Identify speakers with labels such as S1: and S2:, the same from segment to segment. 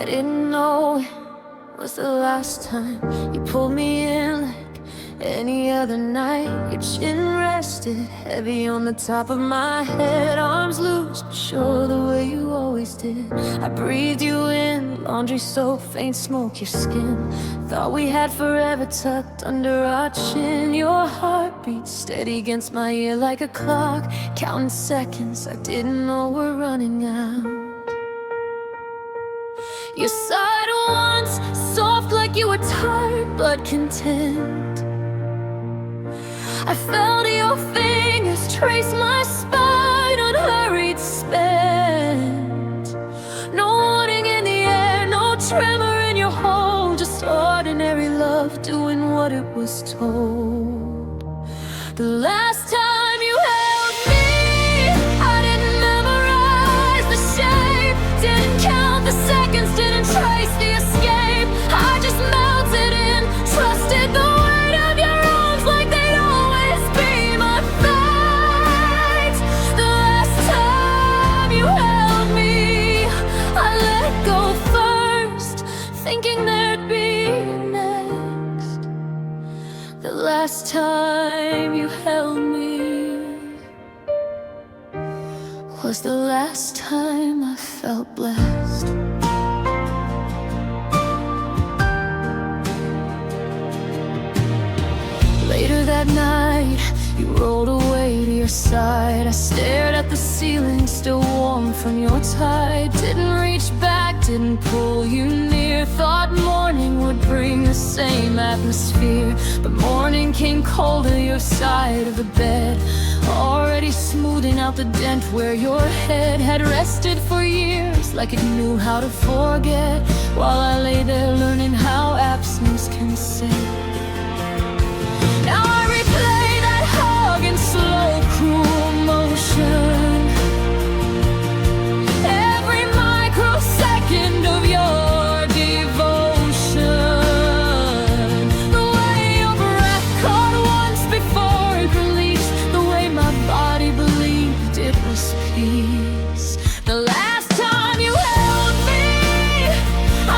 S1: didn't know it was the last time you pulled me in like any other night. Your chin rested heavy on the top of my head, arms loose but sure the way you always did. I breathed you in, laundry soap, faint smoke, your skin. Thought we had forever tucked under our chin. Your heartbeat steady against my ear like a clock, counting seconds. I didn't know we're running out. You sighed once, soft like you were tired but content. I felt your fingers trace my spine, unhurried, spent. No warning in the air, no tremor in your hold, just ordinary love doing what it was told. The last time you held me, I didn't memorize the shape, didn't count the seconds, didn't trace the escape. I just melted in, trusted the weight of your arms like they'd always be my fate. The last time you held me, I let go first, thinking there'd be next. The last time you held me was the last time I felt blessed. Later that night, you rolled away to your side. I stared at the ceiling, still warm from your tide. Didn't reach back, didn't pull you near. Thought morning would bring the same atmosphere, but morning came cold to your side of the bed, already smoothing out the dent where your head had rested for years, like it knew how to forget. While I lay there learning how absence can say. Now I replay that hug in slow, cruel motion. Every microsecond of your devotion. The way your breath caught once before it released. The way my body believed it was peace. The last time you held me,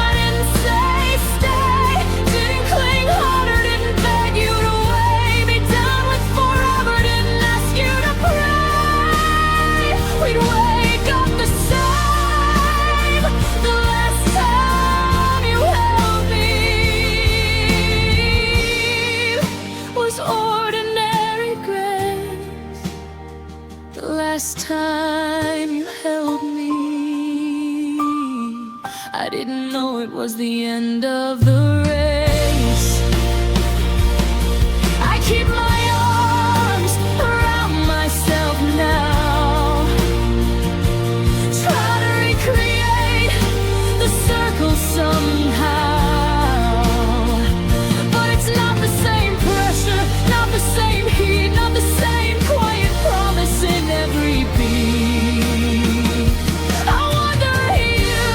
S1: I didn't say stay, didn't cling harder, didn't beg you to weigh me down with forever, didn't ask you to pray. We'd wake up the same. The last time you held me was ordinary grace. The last time you held me, I didn't know it was the end of the race. I keep my arms around myself now, try to recreate the circle somehow. But it's not the same pressure, not the same heat, not the same quiet promise in every beat. I wonder if you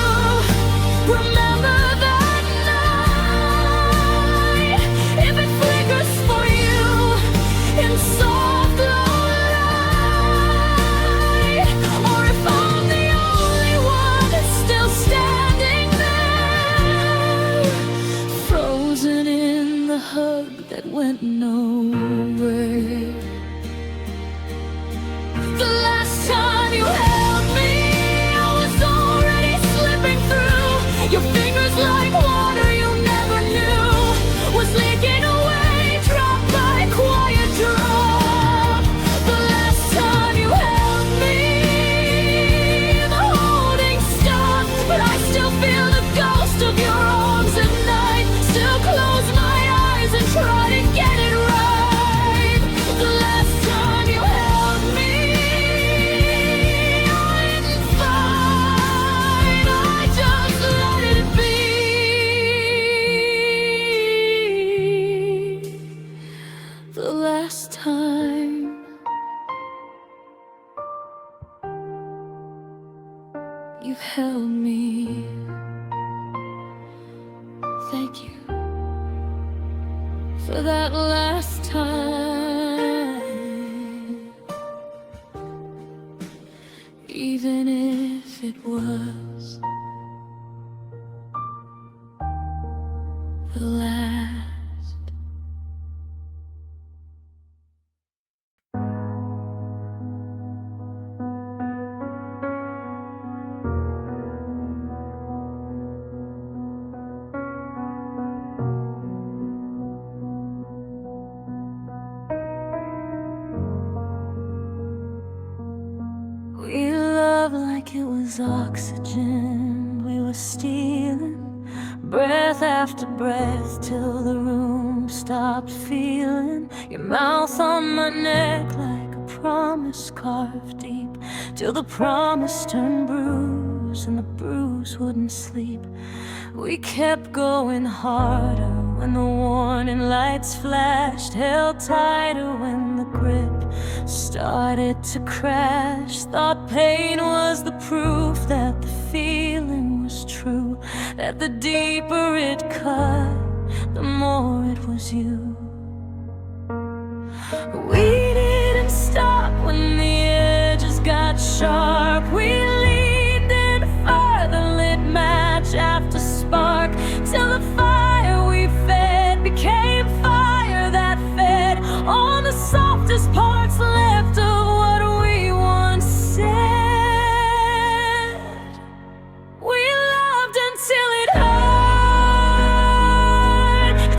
S1: remember that night, if it flickers for you in soft low light, or if I'm the only one that's still standing there, frozen in the hug that went nowhere. The last time you held me, I was already slipping through. Your fingers like water you never knew was leaking away, drop by quiet drop. The last time you held me, the holding stopped, but I still feel the ghost of your arms at night. Still close my eyes and try to get it right. The last time you held me, I didn't fight, I just let it be. The last time you held me. Thank you for that last time, even if it was like it was oxygen we were stealing, breath after breath, till the room stopped feeling. Your mouth on my neck like a promise carved deep, till the promise turned bruise and the bruise wouldn't sleep. We kept going harder when the warning lights flashed, held tighter when the grip started to crash. Thought pain was the proof that the feeling was true, that the deeper it cut, the more it was you. We didn't stop when the edges got sharp. We leaned in further, lit match after spark, till the fire we fed became fire that fed on the softest parts left of what we once said. We loved until it hurt,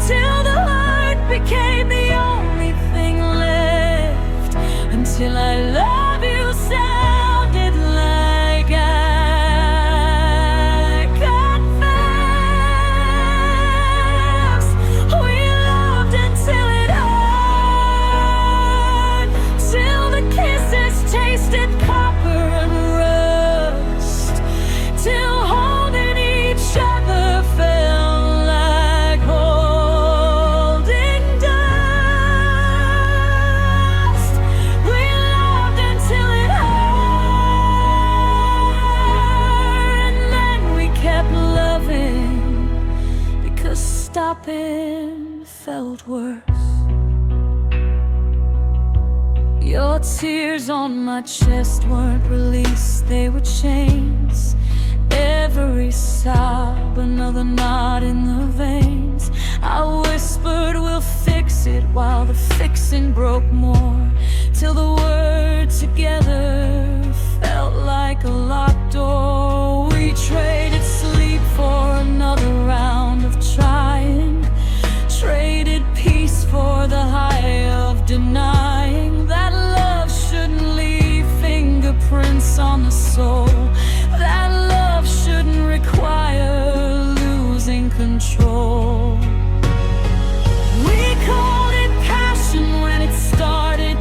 S1: till the hurt became the only thing left, until I love you sounded like I confess. We loved until it hurt, till the kisses tasted copper and rust, till holding each other felt like holding dust. We loved until it hurt, and then we kept loving, because stopping felt worse. Your tears on my chest weren't released, they were chains. Every sob, another knot in the veins. I whispered we'll fix it, while the fixing broke more, till the word together felt like a locked door. We traded sleep for another round of trying, traded peace for the high of denying that love shouldn't leave fingerprints on the soul, that love shouldn't require losing control. We called it passion when it started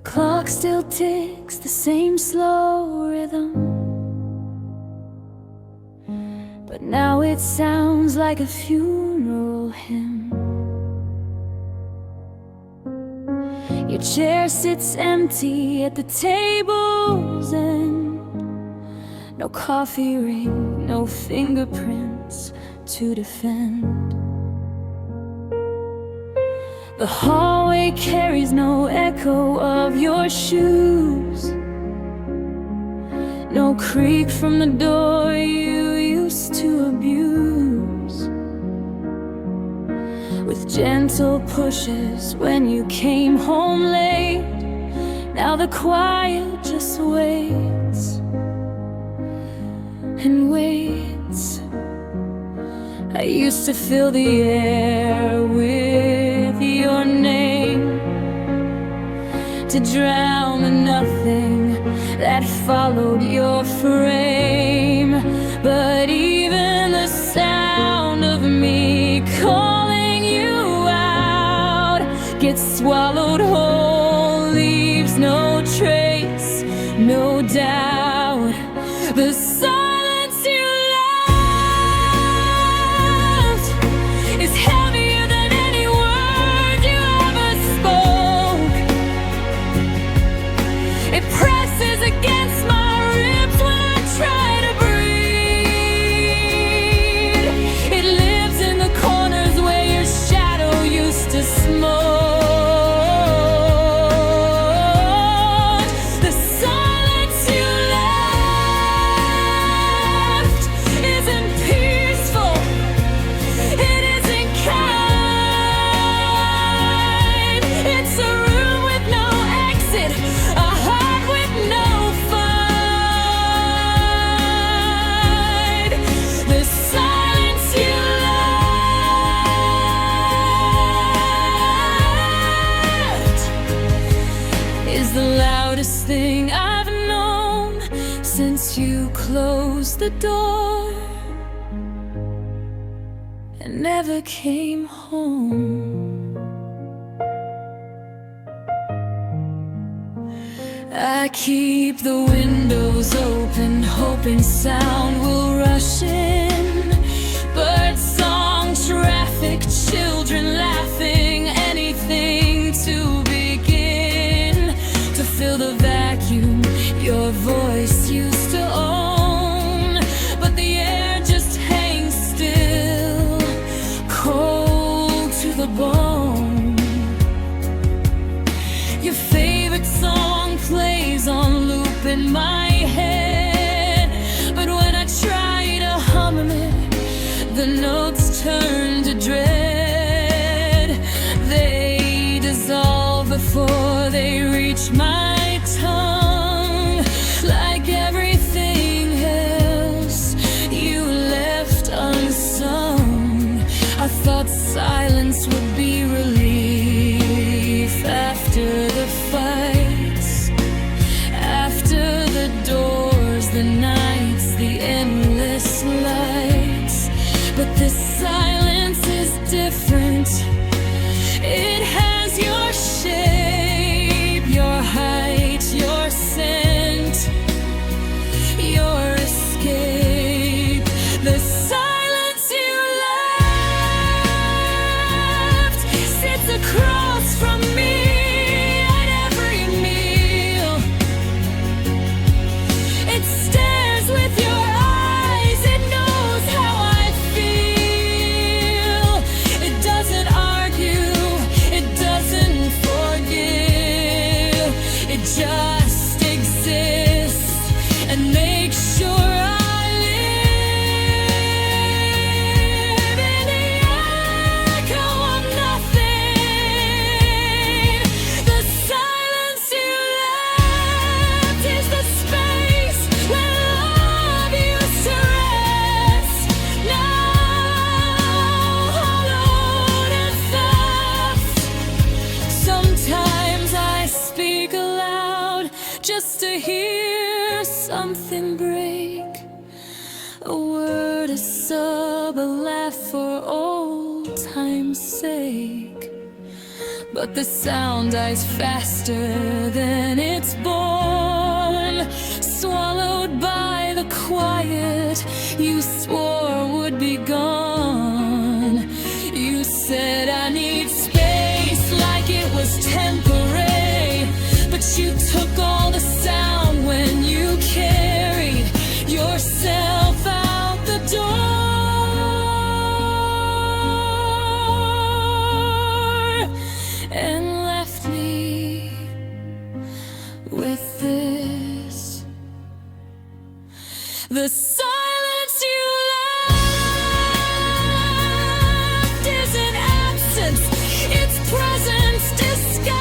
S1: clock still ticks the same slow rhythm, but now it sounds like a funeral hymn. Your chair sits empty at the table's end. No coffee ring, no fingerprints to defend. The hallway carries no echo of your shoes, no creak from the door you used to abuse, with gentle pushes when you came home late. Now the quiet just waits and waits. I used to fill the air with your name, to drown the nothing that followed your frame. But even the sound of me calling you out gets swallowed whole, leaves no trace, no doubt. The silence you left is heavier than any word you ever spoke. It presses against my ribs when I try to breathe. It lives in the corners where your shadow used to smoke. The silence you left isn't peaceful, it isn't kind. It's a room with no exit, a heart with no fight. The silence you left is the loudest thing I've known since you closed the door and never came home. I keep the windows open, hoping sound will rush in. Bird song, traffic, children laughing, anything to begin to fill the vacuum your voice used to own. But the air just hangs still, cold to the bone. Your favorite song plays on loop in my head, but when I try to hum it, the notes turn to dread. They dissolve before they reach my tongue. Like everything else you left unsung, I thought silence would be relief after the fights, after the doors, the nights, the endless lights. But this silence is different. It has your shape, your height, your scent, your escape. The silence you left sits across from me at every meal. It stares with your eyes, it knows how I feel. It doesn't argue, it doesn't forgive. It just exists and makes sure I live in the echo of nothing. The silence you left is the space where love used to rest. Now hollowed and theft. Sometimes I speak aloud just to hear something break. A word, a sub, a laugh for old time's sake. but the sound dies faster than it's born, swallowed by the quiet you swore would be gone. You said I need space like it was temporary, but you took all the sound when you carried yourself out the door and left me with this. The silence you left isn't absence, it's presence disguised.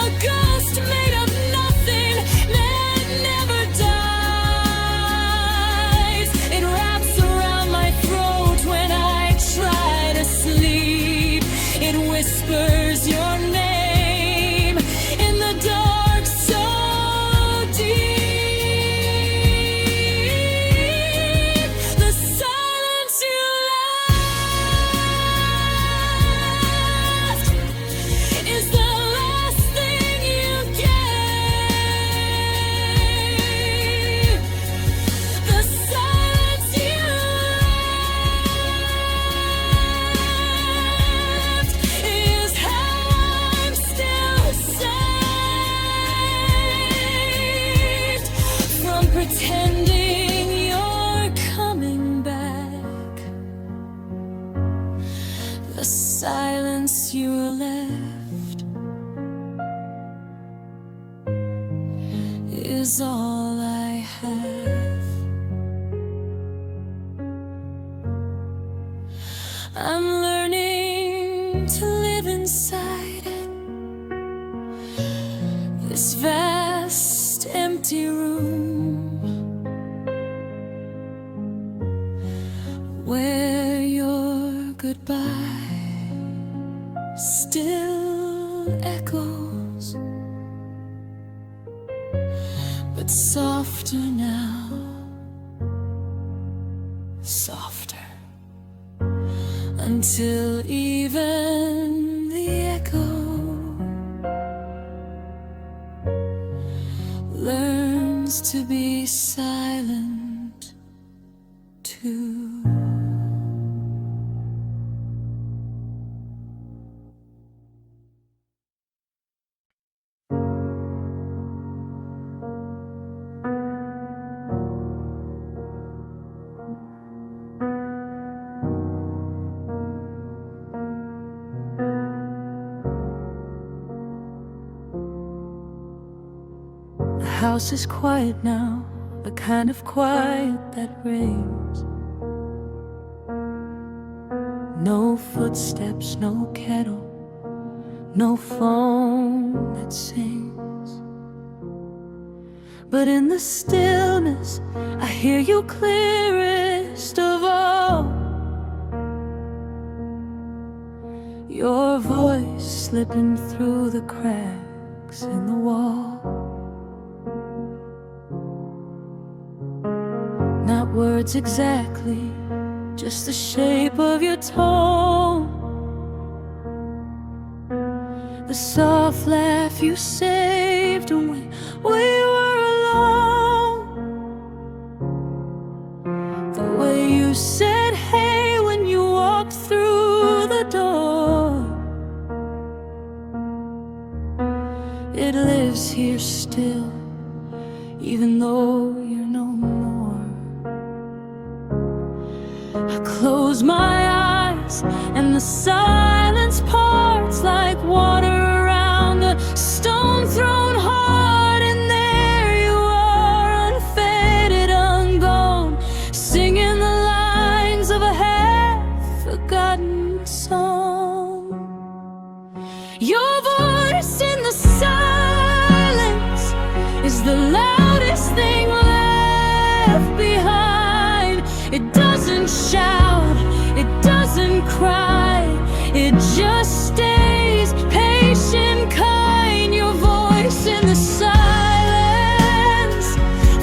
S1: A ghost made of nothing that never dies. It wraps around my throat when I try to sleep. It whispers your name in the dark so deep. The silence you left is the last thing you gave. The silence you left is how I'm still saved from pretending you're coming back. The silence you left is all I have. I'm learning to live inside it, this vast empty room where your goodbye still echoes, but softer now, softer, until even the echo learns to be silent too. The house is quiet now, the kind of quiet that rains. No footsteps, no kettle, no phone that sings. But in the stillness, I hear you clearest of all. Your voice slipping through the cracks in the wall. Not words exactly, just the shape of your tone. The soft laugh you saved when we were alone. The way you said hey when you walked through the door. It lives here still, even though you're no more. I close my eyes and the silence parts like water around the stone-thrown heart. And there you are, unfaded, ungone, singing the lines of a half-forgotten song. Your voice in the silence is the loudest thing left behind. It doesn't shout, it doesn't cry, it just stays patient, kind. Your voice in the silence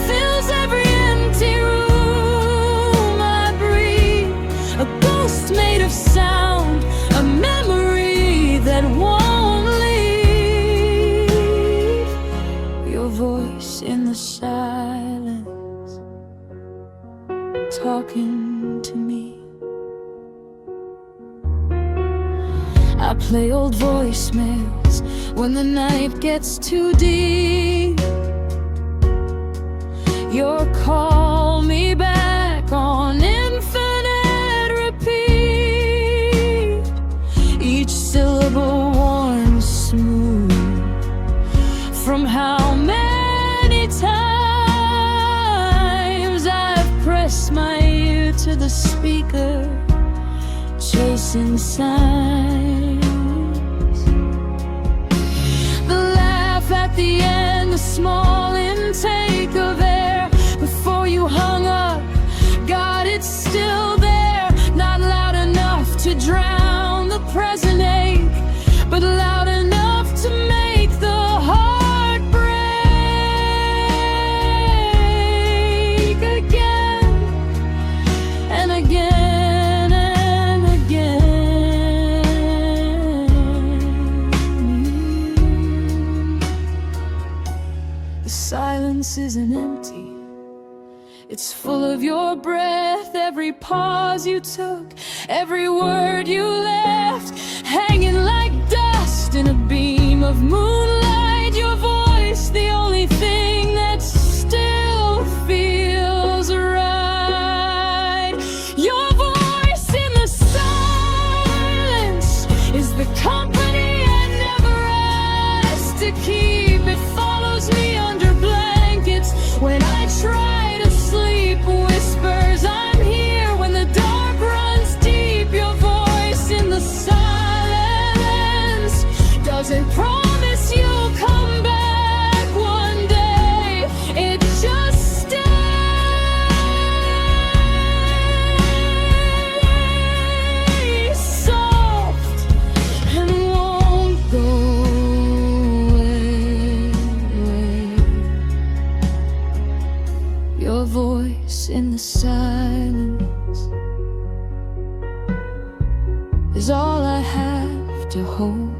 S1: fills every empty room I breathe. A ghost made of sound, a talking to me. I play old voicemails when the night gets too deep. You'll call me back on infinite repeat. Each syllable worn smooth from how many times I've pressed my ear to the speaker, chasing signs. The laugh at the end, the small intake of air before you hung up. God, it's still there. Not loud enough to drown the present ache, but loud enough to make the heart break again and again and again. The silence isn't empty, it's full of your breath. Every pause you took, every word you left, hanging like dust in a beam of moonlight. Your voice, the only thing that still feels right. Your voice in the silence is the company I never asked to keep. It follows me under blankets when I try to sleep. Whispers, I'm here when the dark runs deep. Your voice in the silence doesn't promise you'll come back one day. It just stays soft and won't go away. Your voice in the silence is all I have to hold.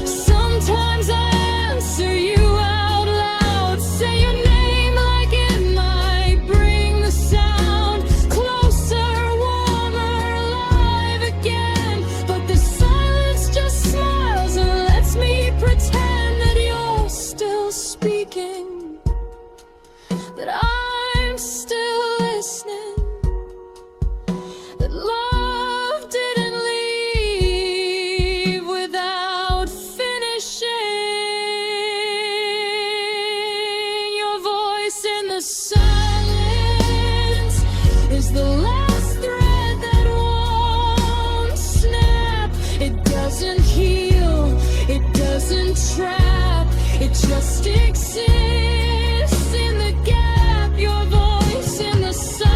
S1: Sometimes I answer you out loud, say your name like it might bring the sound closer, warmer, alive again. But the silence just smiles and lets me pretend that you're still speaking, that I'm still listening, that love didn't leave without finishing. Your voice in the silence is the last thread that won't snap. It doesn't heal, it doesn't trap, it just exists in the gap. Your voice in the silence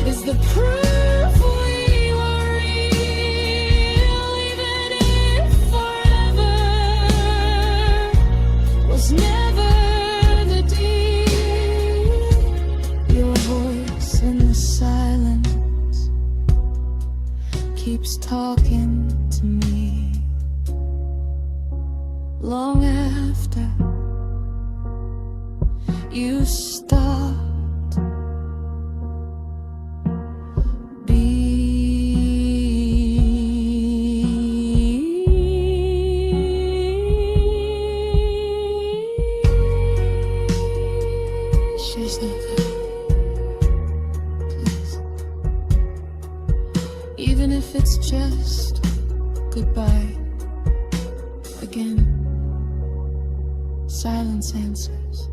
S1: is the proof we were real, even if forever was never the deal. Your voice in the silence keeps talking to me long after you stopped She's not there. Please. Even if it's just goodbye again. Silence answers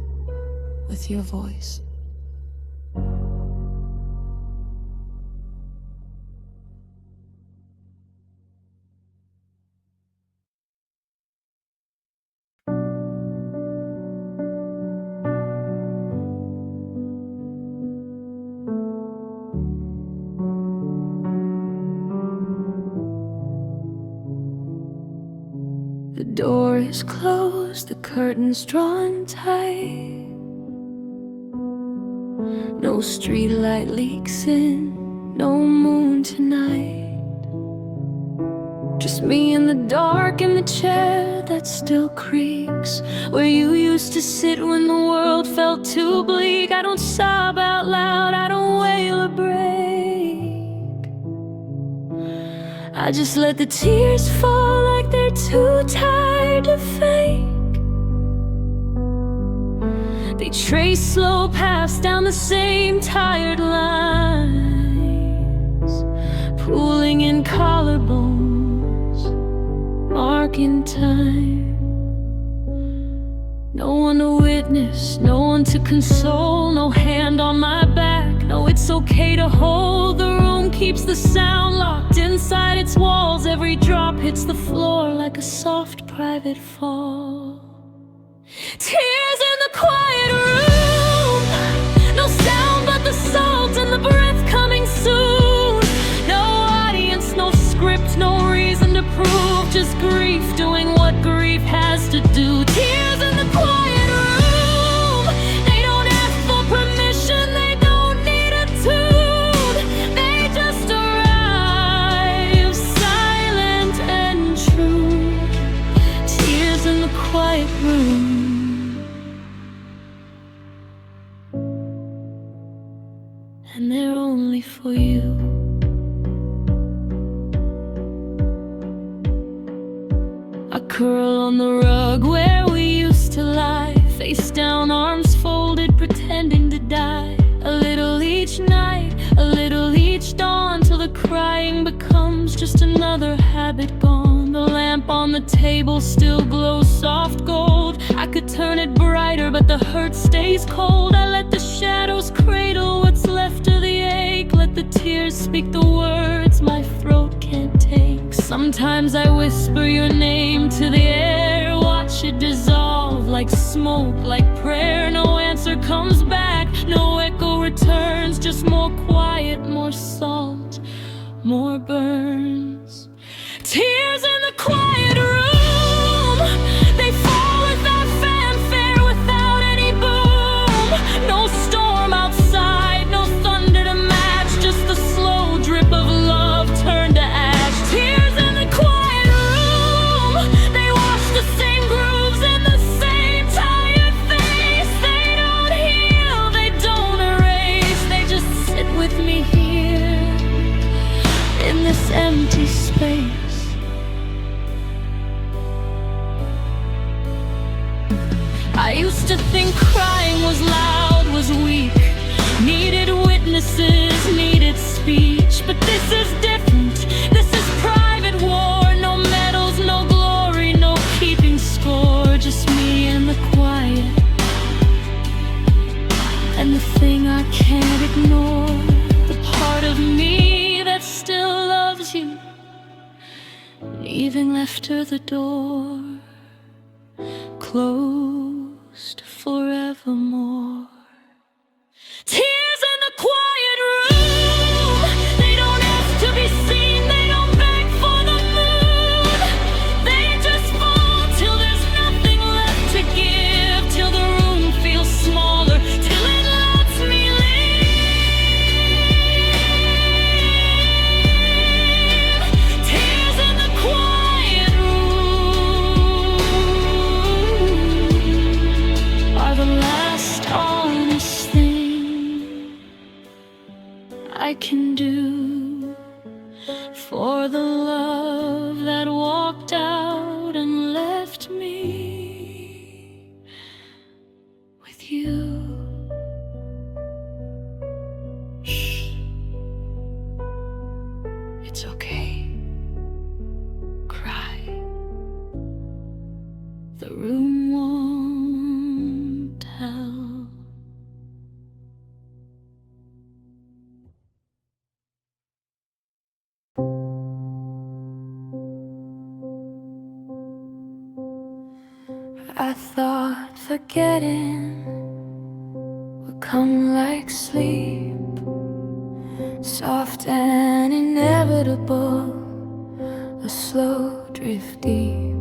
S1: with your voice. The door is closed, the curtains drawn tight. No streetlight leaks in, no moon tonight. Just Just me in the dark in the chair that still creaks, where you used to sit when the world felt too bleak. I don't sob out loud, I don't wail or break. I just let the tears fall like they're too tired to fake. They trace slow paths down the same tired lines, pooling in collarbones, marking time. No one to witness, no one to console, no hand on my back. No, it's okay to hold. The room keeps the sound locked inside its walls. Every drop hits the floor like a soft private fall. Tears in the quiet room, no sound but the salt and the breath coming soon. No audience, no script, no reason to prove, just grief doing what grief has to do. Tears in the quiet room, they don't ask for permission, they don't need a tune. They just arrive, silent and true. Tears in the quiet room, and they're only for you. I curl on the rug where we used to lie, face down, arms folded, pretending to die. A little each night, a little each dawn, till the crying becomes just another habit gone. The lamp on the table still glows soft gold. I could turn it brighter, but the hurt stays cold. I let the shadows cradle what's left of the ache. Let the tears speak the words my throat can't take. Sometimes I whisper your name to the air, watch it dissolve like smoke, like prayer. No answer comes back, no echo returns, just more quiet, more salt, more burns. Tears in the quiet room, they fall without fanfare, without any boom. No storm outside, no thunder to match, just the slow drip of love turned to ash. Tears in the quiet room, they wash the same grooves in the same tired face. They don't heal, they don't erase, they just sit with me here in this empty space. I used to think crying was loud, was weak, needed witnesses, needed speech. But this is different, this is private war. No medals, no glory, no keeping score, just me and the quiet, and the thing I can't ignore, the part of me that still loves you, leaving after the door closed forevermore. Tears in the quiet room, they don't ask to be seen, they don't beg for the moon. They just fall till there's nothing left to give, till the room feels smaller, till it lets me leave. Tears in the quiet room are the last honest thing I can do for the love that walked out and left me with you. Shh, it's okay, cry, the room won't tell. I thought forgetting would come like sleep, soft and inevitable, a slow drift deep.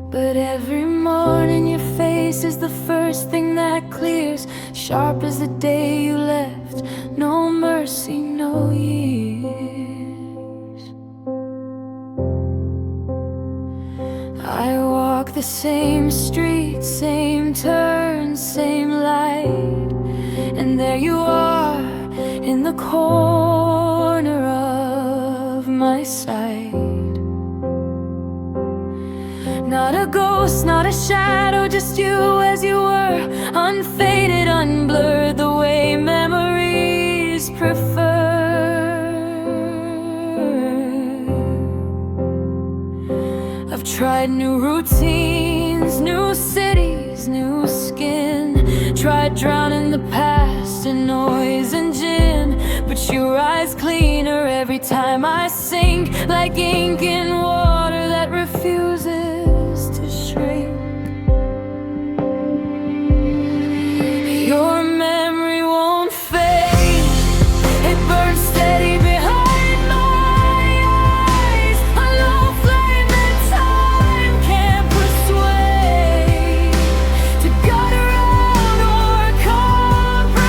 S1: But every morning your face is the first thing that clears, sharp as the day you left, no mercy, no years. the same street, same turn, same light. And there you are, in the corner of my sight. Not a ghost, not a shadow, just you as you were, unfaded, unblurred, the way memories prefer. I've tried new routines, new cities, new skin. Tried drowning the past in noise and gin, but you rise cleaner every time I sink, like ink in water that refuses to shrink. Your memory won't fade, it burns steady behind my eyes, a low flame that time can't persuade to gut around or compromise.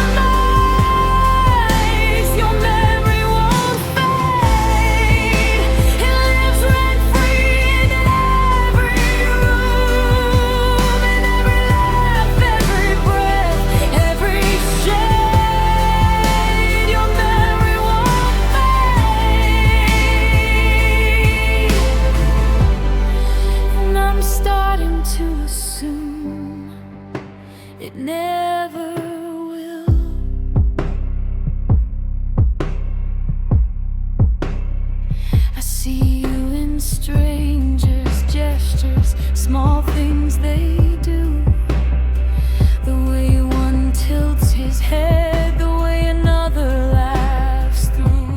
S1: Your memory won't fade, it lives rent-free in every room, in every laugh, every breath, every shade. Your memory won't fade, and I'm starting to assume it never will. I see you in strangers' gestures, small things they do. The way one tilts his head, the way another laughs through.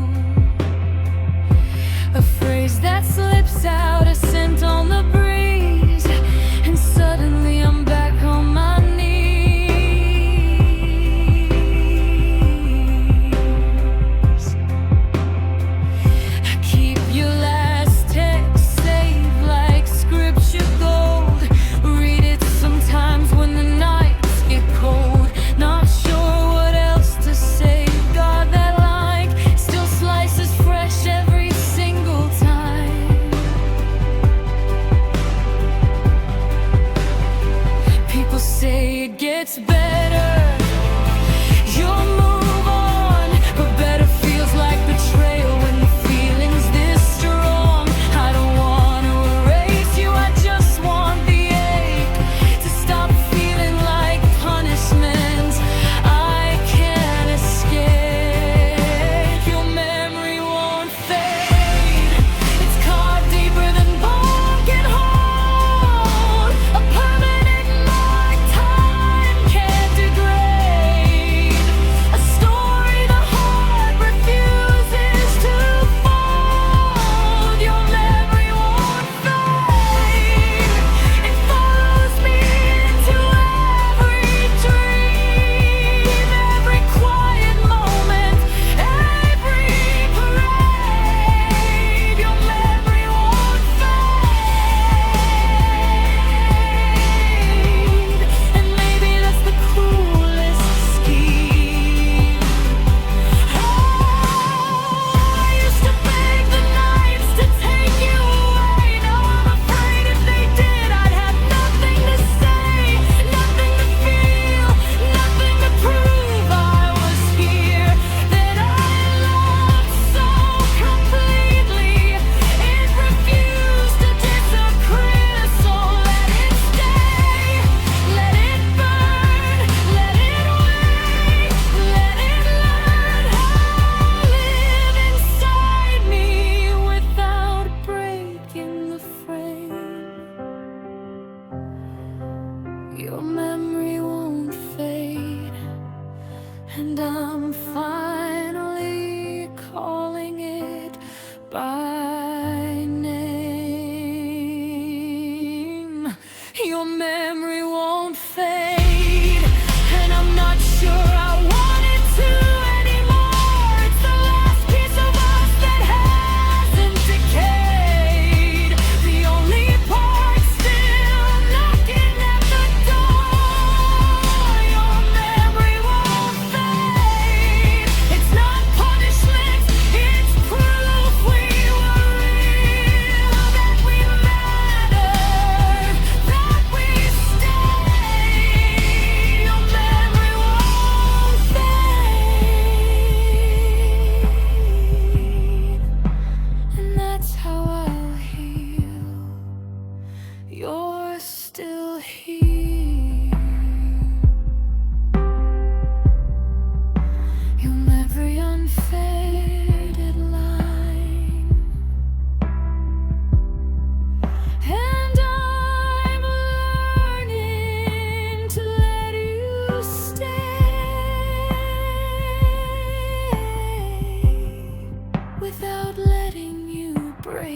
S1: A phrase that slips out, a scent on the breeze, and suddenly I'm back on my knees. I keep your last text saved like scripture gold,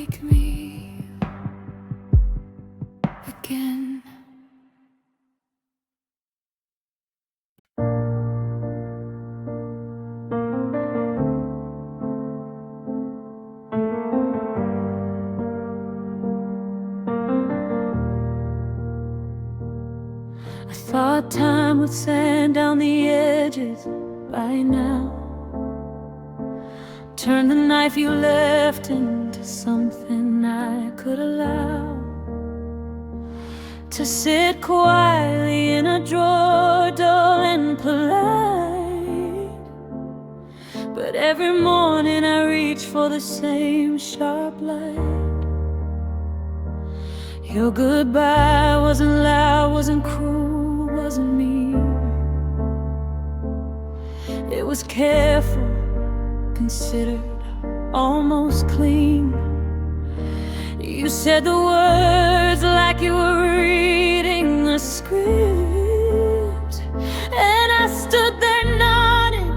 S1: wake me again. I thought time would sand down the edges by now, turn the knife you left into something I could allow to sit quietly in a drawer, dull and polite. But every morning I reach for the same sharp light. Your goodbye wasn't loud, wasn't cruel, wasn't mean. It was careful, considered, almost clean. You said the words like you were reading the script, and I stood there nodding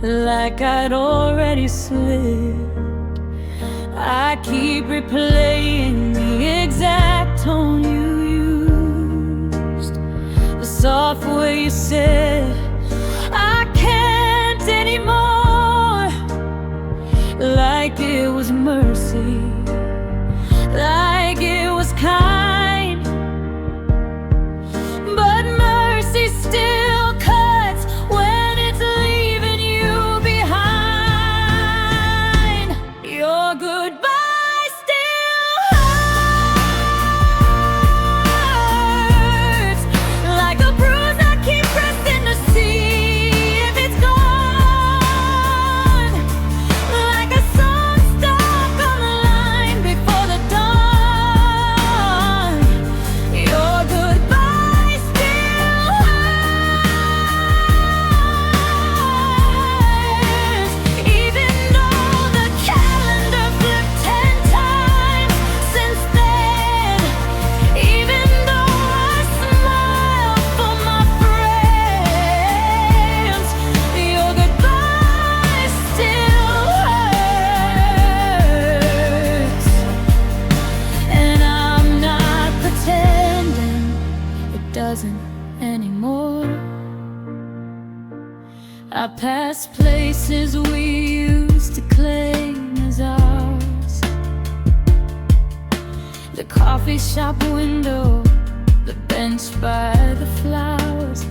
S1: like I'd already slipped. I keep replaying the exact tone you used, the soft way you said, I can't anymore, like it was mercy, like it was kind. But mercy still cuts when it's leaving you behind. Your goodbye still hurts, like a bruise I keep pressing to see if it's gone, like a song stuck on the line before the dawn. Your goodbye still hurts, even though the calendar flipped 10 times since then, even though I smile for my friends. Your goodbye still hurts, and I'm not pretending it doesn't anymore. I pass places we used to claim as ours, the coffee shop window, the bench by the flowers.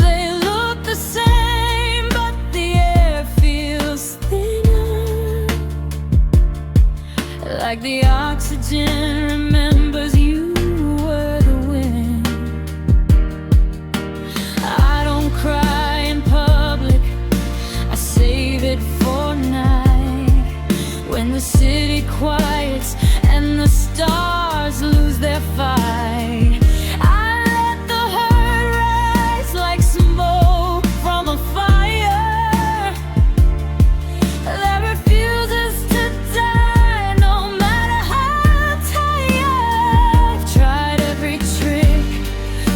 S1: They look the same, but the air feels thinner, like the oxygen remembers you were the wind. I don't cry in public, I save it for night, when the city quiets and the stars lose their fight. I let the hurt rise like smoke from a fire that refuses to die, no matter how tired. I've tried every trick,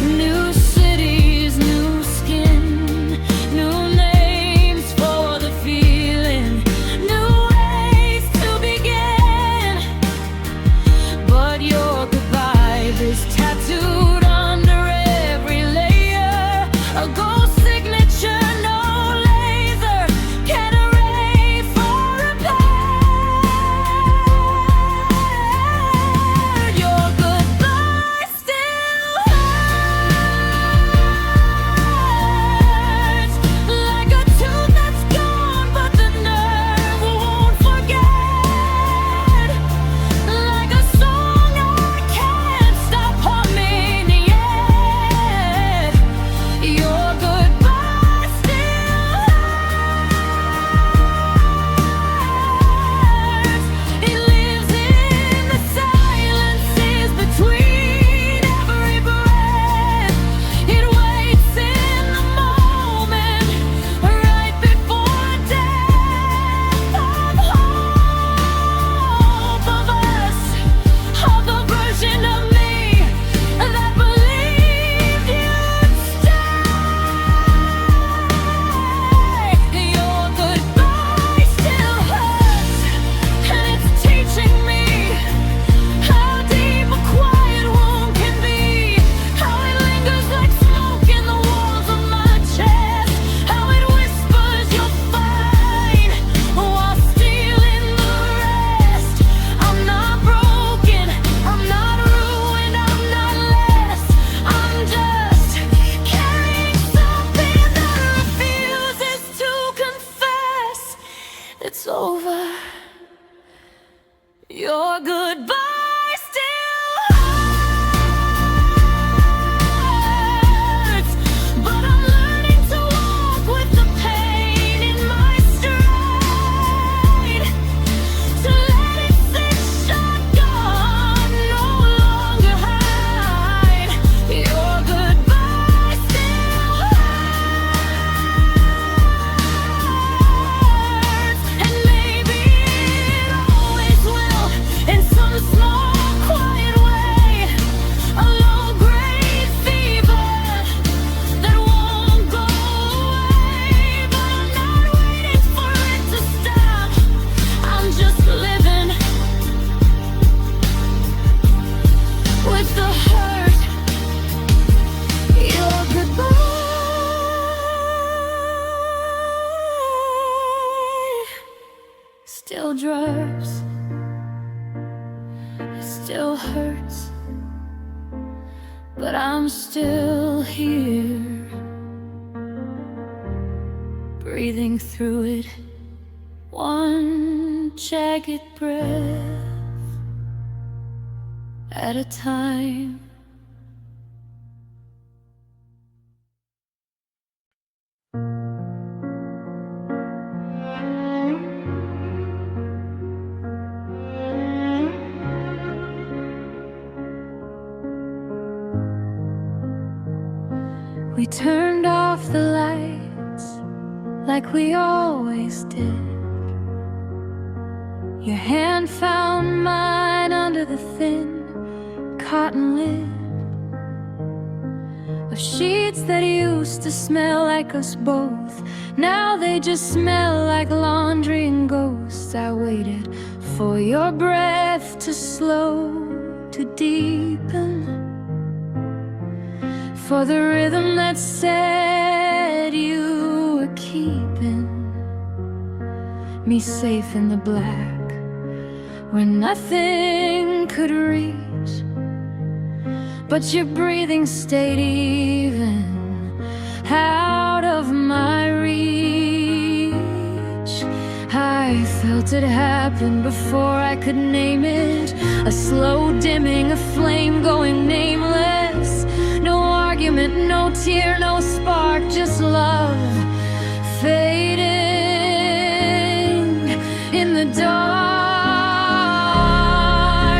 S1: new cities, new skin, new names for the feeling, new ways to begin. But your goodbye Your goodbye still hurts, but I'm learning to walk with the pain in my stride. To let it sit shotgun, no longer hide. Your goodbye still hurts, and maybe it always will, in some small quiet way. A low-grade fever that won't go away, but I'm not waiting for it to stop. I'm just living with the hurt. Your goodbye still drives, it still hurts, but I'm still here, breathing through it, one jagged breath at a time. We turned off the lights like we always did. Your hand found mine under the thin cotton lid of sheets that used to smell like us both. Now they just smell like laundry and ghosts. I waited for your breath to slow, to deepen, for the rhythm that said you were keeping me safe in the black, where nothing could reach, but your breathing stayed even out of my reach. I felt it happen before I could name it, a slow dimming, a flame going nameless. No argument, no tear, no spark, just love fading in the dark.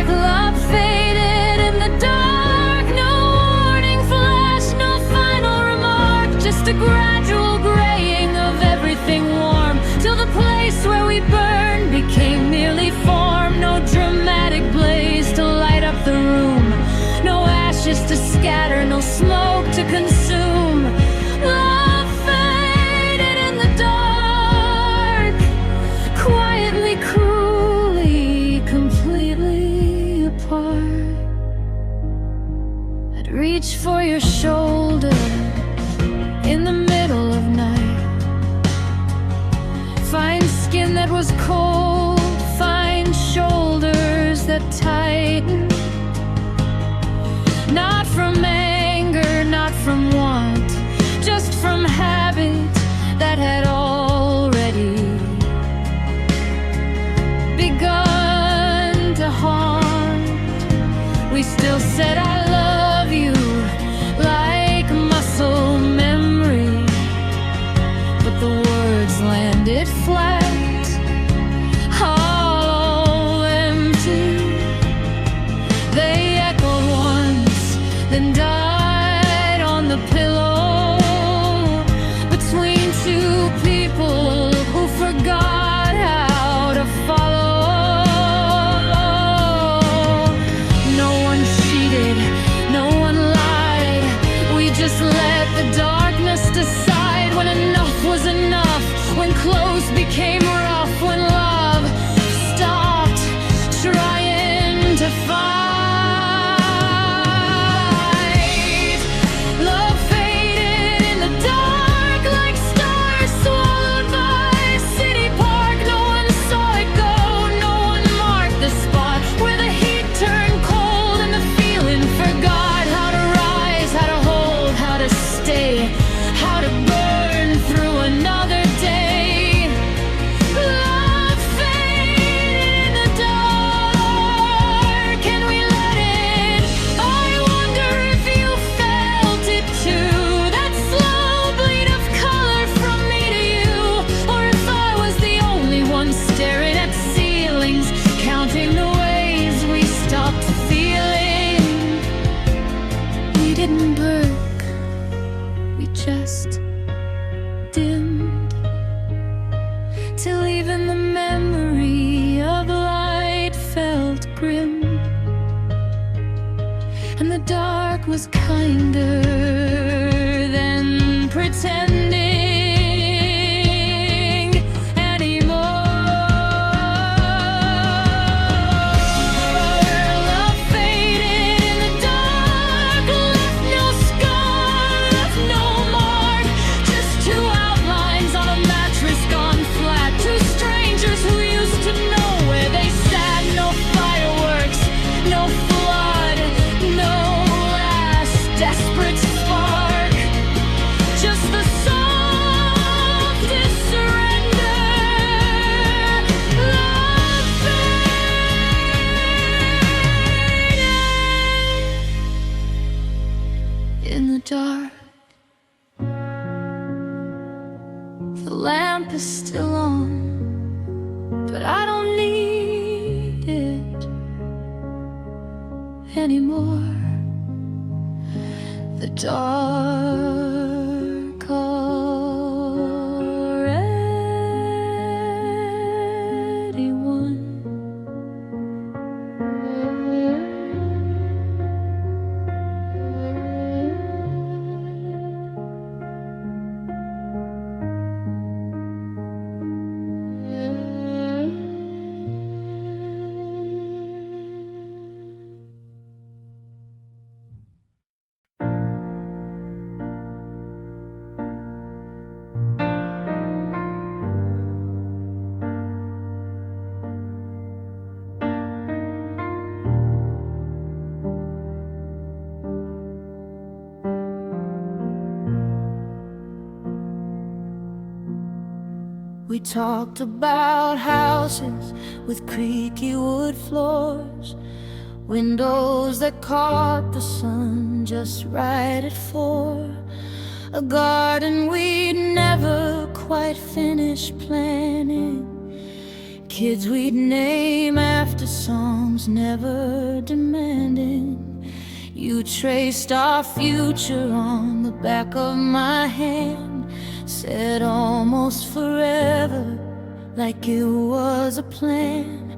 S1: Love faded in the dark. No warning flash, no final remark, just a gradual graying of everything warm, till the place where we burned became merely form. No dramatic blaze to light up the room, no ashes to scatter, no smoke to consume. Love faded in the dark, quietly, cruelly, completely apart. I'd reach for your shoulder in the middle of night, find skin that was cold, find shoulders that tightened. Not from anger, not from want, just from habit that had already begun to haunt. We still said I love you like muscle memory, but the words landed flat, hollow, empty. They echoed once, then died on the pillow, between two people who forgot how to follow. No one cheated, dark was kinder than pretending anymore. Love faded in the dark, left no scar, left no mark, just two outlines on a mattress gone flat. Two strangers who used to know where they sat. No fireworks, no flood, no last desperate spark, just the softest surrender. Love faded in the dark. The lamp is still on, but I don't need it anymore. The dark already won. We talked about houses with creaky wood floors, windows that caught the sun just right at 4, a garden we'd never quite finished planning, kids we'd name after songs never demanding. You traced our future on the back of my hand, said almost forever, like it was a plan.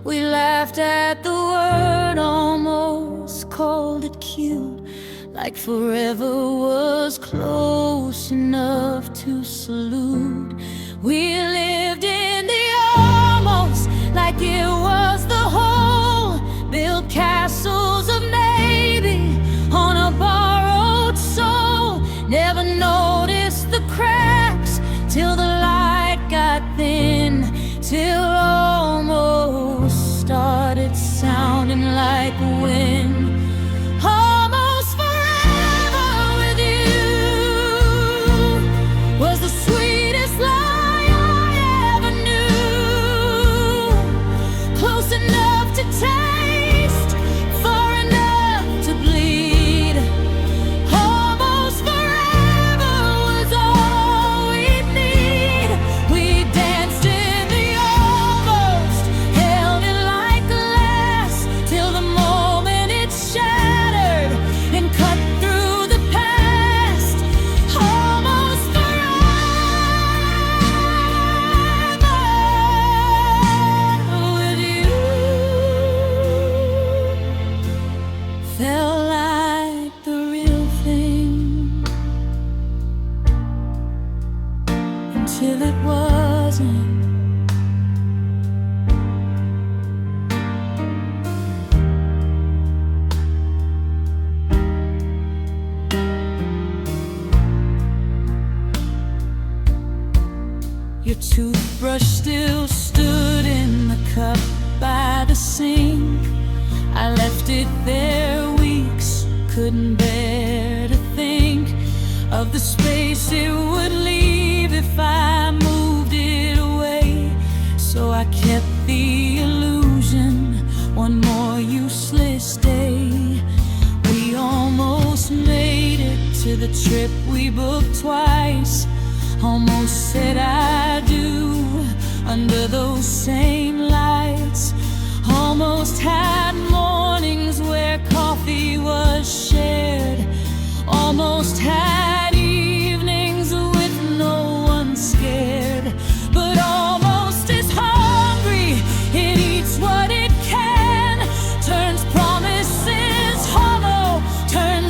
S1: We laughed at the word, almost called it cute, like forever was close enough to salute. We lived in the almost, like it was the whole, built castles of maybe on a borrowed soul. Never noticed the cracks till the light got thin, till almost started sounding like wind. Almost forever with you was the sweetest lie I ever knew. Close enough to taste, far enough to bleed. Almost forever was all we'd need. We danced in the almost, held it like glass, till the moment it shattered and cut through the past. Almost forever with you felt like the real thing, until it wasn't. Your toothbrush still stood in the cup by the sink. I left it there weeks, couldn't bear to think of the space it would leave if I moved it away. So I kept the illusion, one more useless day. We almost made it to the trip we booked twice, almost said I do under those same lights. Almost had mornings where coffee was shared, almost had evenings with no one scared, but almost is hungry, it eats what it can, turns promises hollow, turns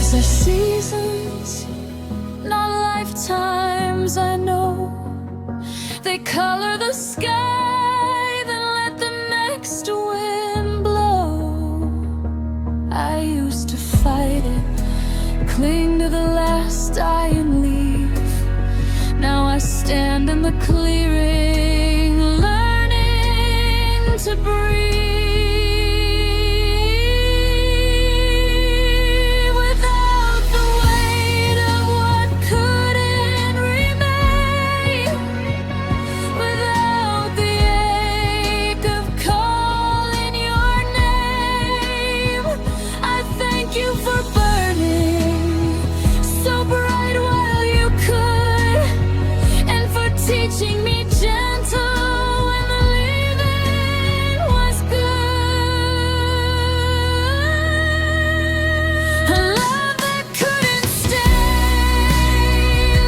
S1: Loves are seasons, not lifetimes, I know. They color the sky, then let the next wind blow. I used to fight it, cling to the last dying leaf. Now I stand in the clearing, learning to breathe. Teaching me gentle when the living was good. A love that couldn't stay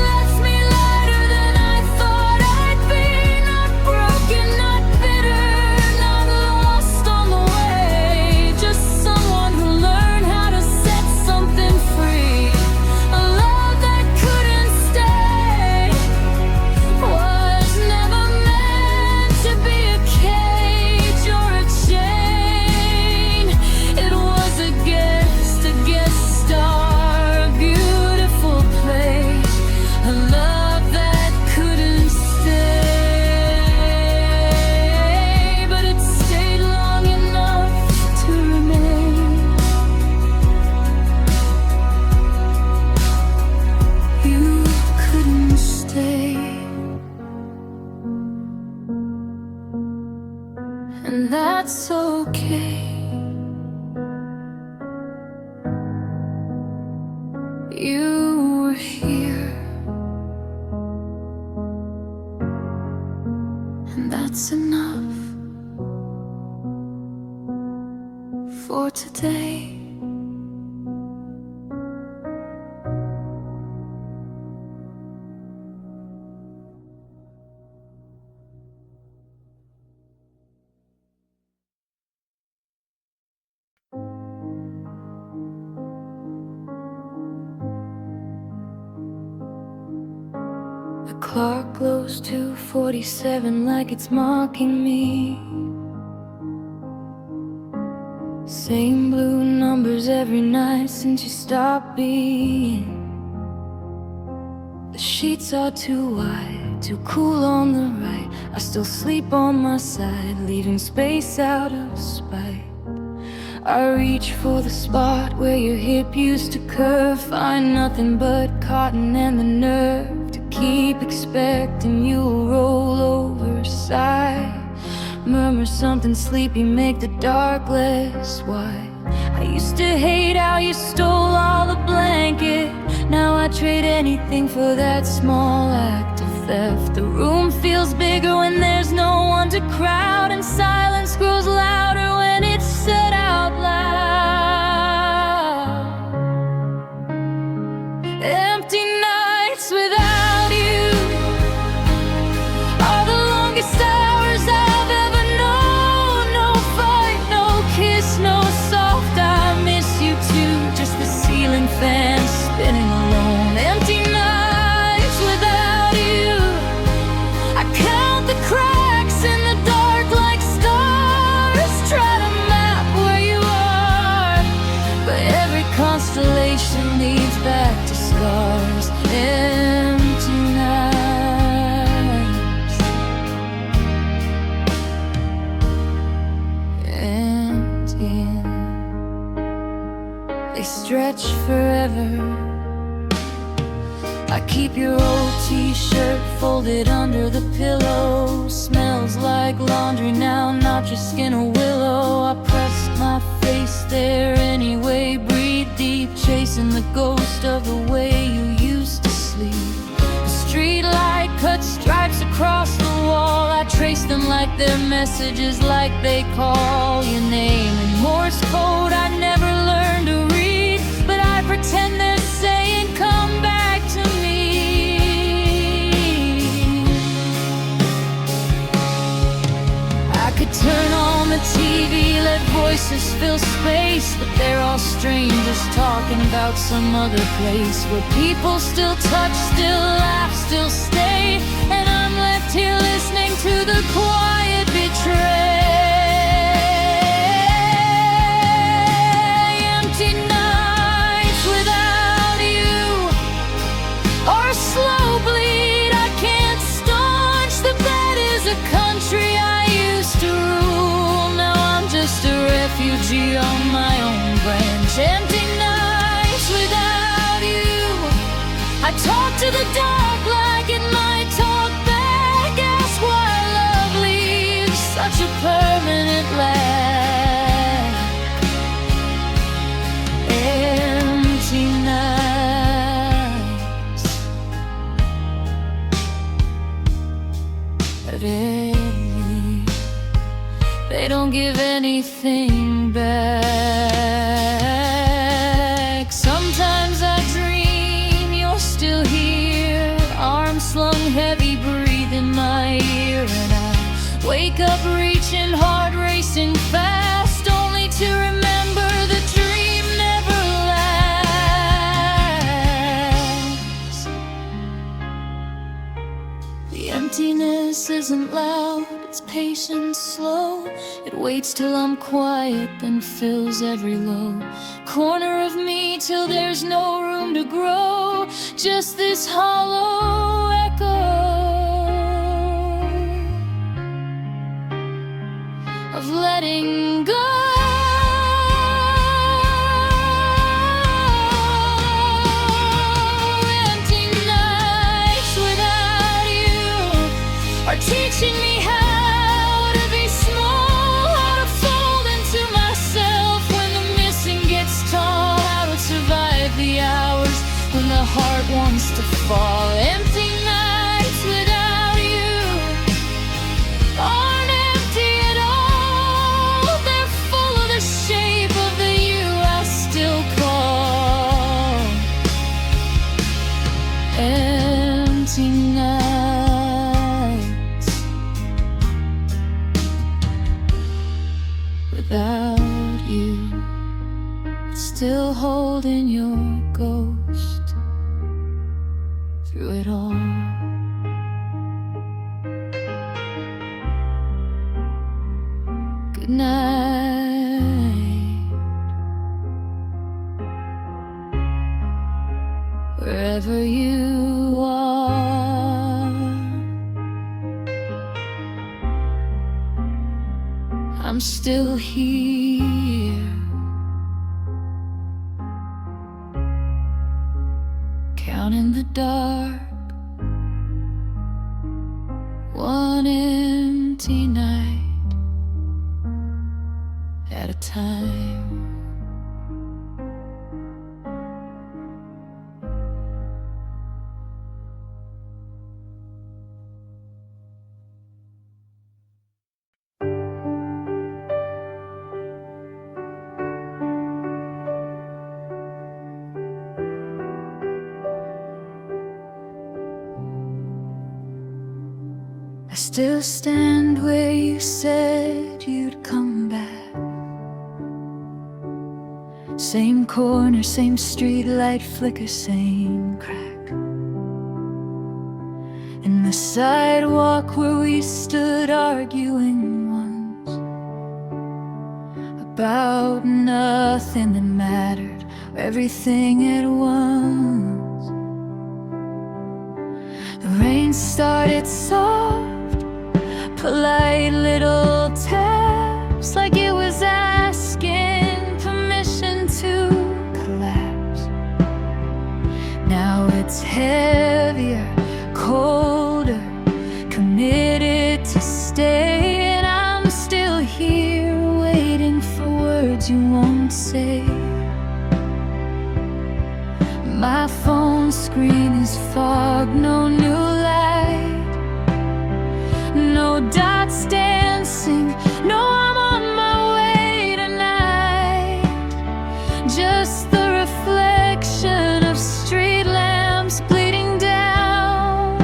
S1: left me lighter than I thought I'd be. Not broken, not bitter, not lost on the way. Just someone who learned how to set something free. A love that couldn't stay was never meant to be a cage or a chain. It was a guest star, a beautiful place. A love that couldn't stay, but it stayed long enough to remain. You couldn't stay, and that's okay. You were here, and that's enough for today. The clock glows 2:47 like it's mocking me. Same blue numbers every night since you stopped being. The sheets are too wide, too cool on the right. I still sleep on my side, leaving space out of spite. I reach for the spot where your hip used to curve, find nothing but cotton and the nerve to keep expecting you'll roll over, sigh, murmur something sleepy, make the dark less wide. I used to hate how you stole all the blanket. Now I trade anything for that small act of theft. The room feels bigger when there's no one to crowd, and silence grows louder when it's said out loud. Empty nights without you are the longest hours I've ever known. No fight, no kiss, no soft I miss you too. Just the ceiling fan spinning alone. Empty nights without you. I count the cracks in the dark like stars. Try to map where you are, but every constellation leads back to scars. Empty nights, empty. They stretch forever. I keep your old t-shirt folded under the pillow. Smells like laundry now, not your skin or willow. I pressed my face there anyway. Breathe deep, chasing the ghost of the way you used to sleep. The street light cut stripes across the wall. I trace them like they're messages, like they call your name. In Morse code I never learned to read, but I pretend they're saying come back to me. I could turn on the TV, let voices fill space, but they're all strangers talking about some other place where people still touch, still laugh, still stay. And I'm left here listening to the quiet betray. Empty nights without you, or a slow bleed I can't staunch. The bed is a country I used to rule. Now I'm just a refugee on my own branch. Empty nights without you. I talk to the dark like it might talk back. Ask why love leaves such a permanent lack. Empty nights, they don't give anything back. Sometimes I dream you're still here, arms slung heavy, breathe in my ear. And I wake up reaching, heart racing fast, only to remember the dream never lasts. The emptiness isn't loud, it's patient, slow. It waits till I'm quiet, then fills every low corner of me till there's no room to grow. Just this hollow echo of letting go. Empty nights without you are teaching me how to be small, how to fold into myself when the missing gets tall, how to survive the hours when the heart wants to fall. Empty nights without you aren't empty at all. They're full of the shape of the you I still call empty nights without you, still holding your ghost through it all. Good night, wherever you are. I'm still here, counting the dark, one empty night at a time. I still stand where you said you'd come back. Same corner, same street light flicker, same crack in the sidewalk where we stood arguing once about nothing that mattered, everything at once. The rain started soft, polite little taps, like it was asking permission to collapse. Now it's heavier, colder, committed to stay. And I'm still here waiting for words you won't say. My phone screen is fog, no new light, no dots dancing, no I'm on my way tonight. Just the reflection of street lamps bleeding down,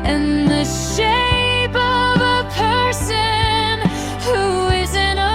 S1: and the shape of a person who isn't around.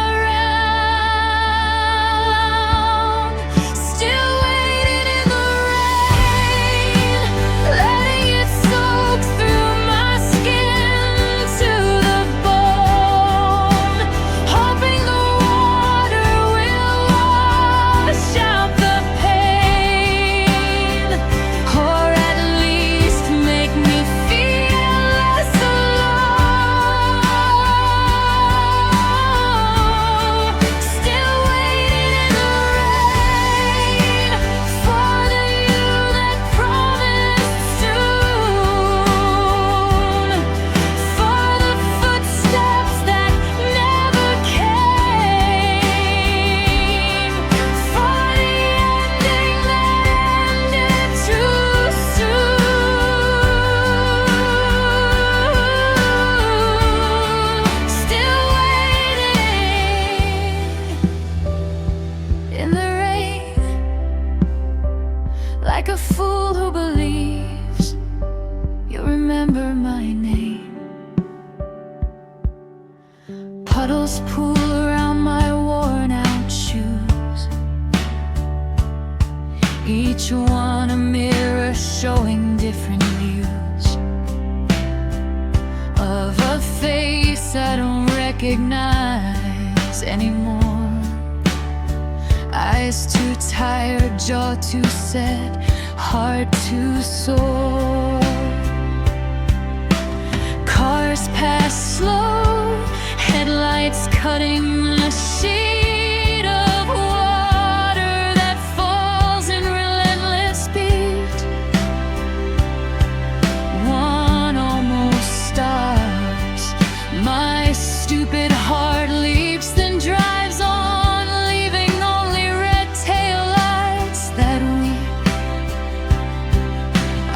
S1: like a fool who believes you'll remember my name. Puddles pool around my worn out shoes, each one a mirror showing different views of a face I don't recognize anymore. Eyes too tired, jaw too set, heart too sore. Cars pass slow, headlights cutting a sheet of water that falls in relentless speed. One almost stops, my stupid heart leaps, then drives on, leaving only red taillights that weep.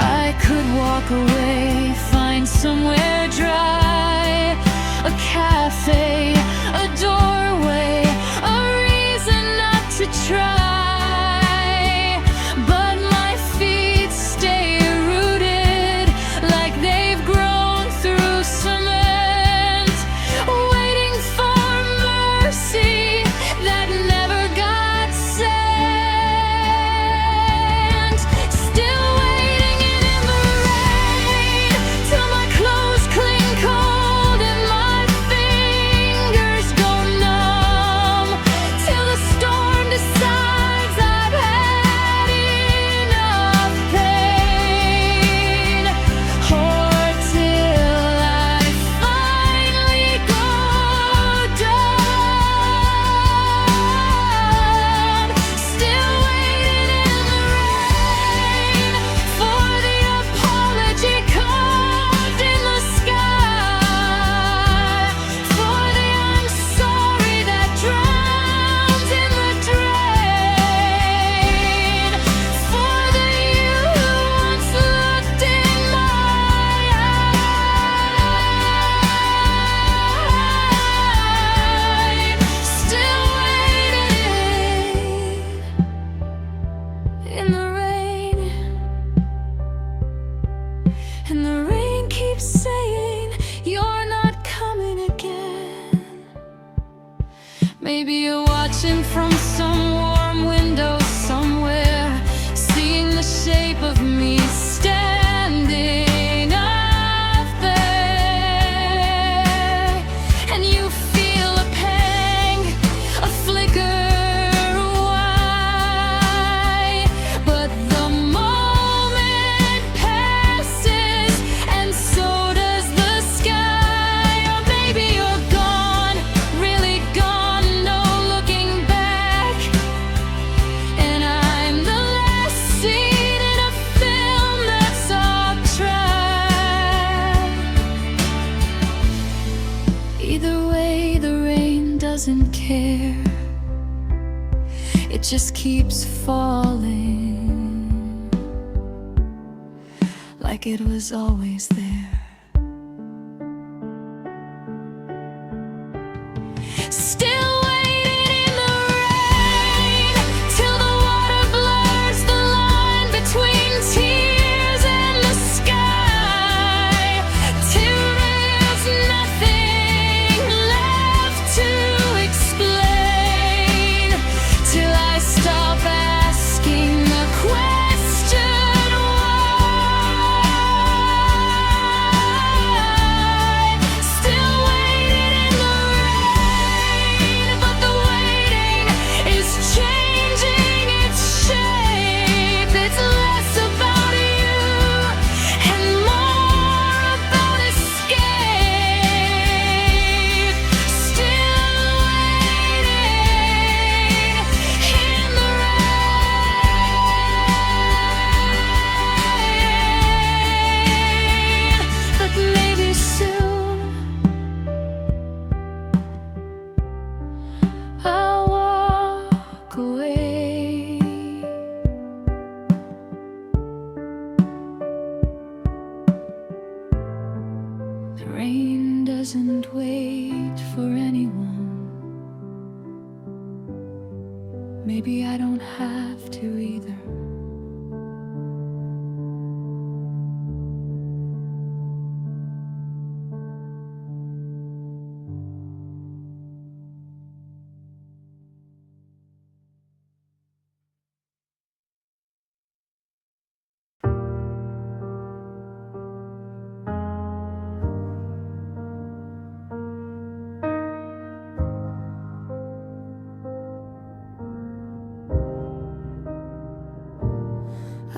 S1: I could walk away, find somewhere dry, a cafe, a doorway, a reason not to try. But my feet stay rooted like they've grown through cement, waiting for mercy that never got sent. Still waiting in the rain till my clothes cling cold and my fingers go numb, till the storm decides I've had enough pain, or till I finally go dumb. Still waiting in the rain for the apology carved in the sky, for the I'm sorry that drowns in the drain, for the you who once looked in my eye. Still waiting in the rain, and the rain keeps saying you're not coming again. Maybe you're watching from some warm window somewhere, seeing the shape of me standing up there, and you feel a pang, a flicker. Why? But the moment passes, and so does the sky. Or maybe you're gone, really gone, no looking back, and I'm the last scene in a film that's off track. Either way, the rain doesn't care, it just keeps falling like it was always there. Still waiting in the rain till the water blurs the line between tears and the sky, till there's nothing left to explain, till I stop asking the question why.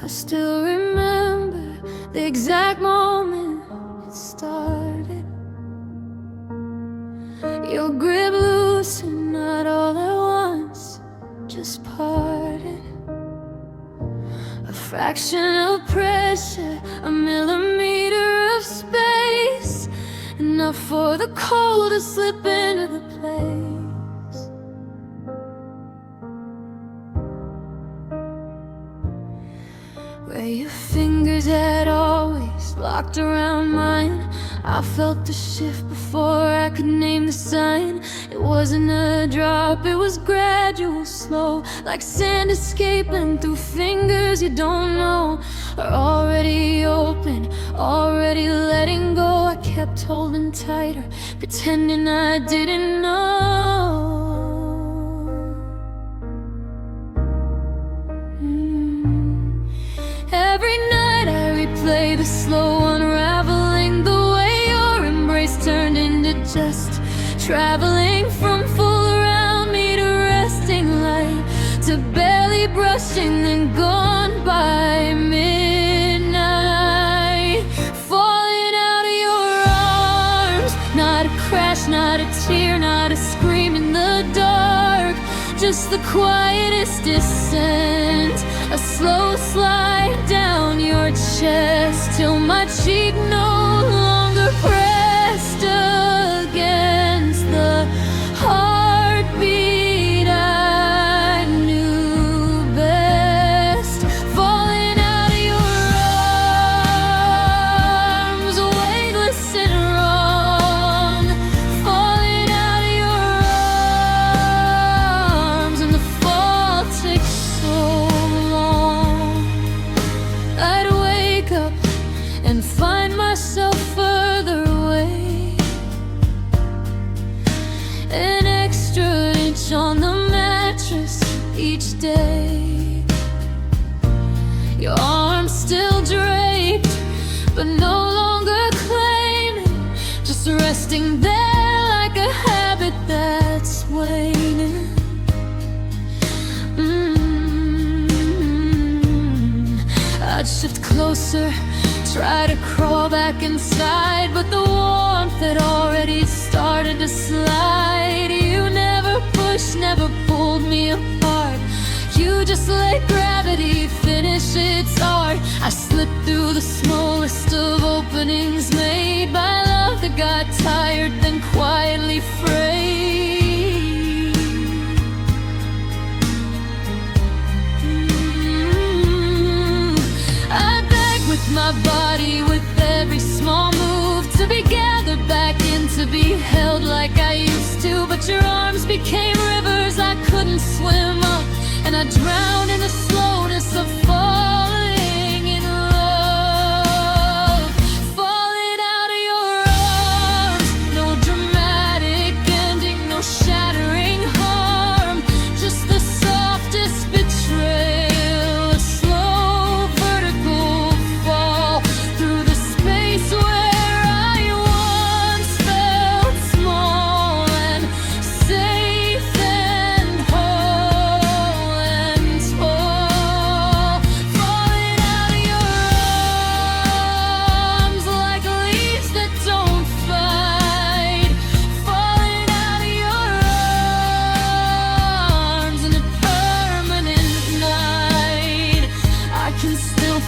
S1: I still remember the exact moment it started. Your grip loosened, not all at once, just parted. A fraction of pressure, a millimeter of space, enough for the cold to slip into the place. Where your fingers had always locked around mine, I felt the shift before I could name the sign. It wasn't a drop, it was gradual, slow, like sand escaping through fingers you don't know are already open, already letting go. I kept holding tighter, pretending I didn't know. Every night I replay the slow unraveling, the way your embrace turned into just traveling, from full around me to resting light, to barely brushing and gone by midnight. Falling out of your arms, not a crash, not a tear, not a scream in the dark, just the quietest descent, a slow slide down your chest, till my cheek no longer pressed against the heartbeat I knew best. Falling out of your arms, weightless and wrong, falling out of your arms, and the fall takes so long. I'd wake up and find myself further away, an extra inch on the mattress each day. Your arms still draped, but no longer claiming, just resting there like a habit that's waning. I'd shift closer, try to crawl back inside, but the warmth had already started to slide. You never pushed, never pulled me apart, you just let gravity finish its art. I slipped through the smallest of openings made by love that got tired, then quietly frayed. With my body, with every small move, to be gathered back in, to be held like I used to. But your arms became rivers I couldn't swim up, and I drowned in the slowness of falling in love. Falling out of your arms, no dramatic ending, no shattering harm, just the softest betrayal.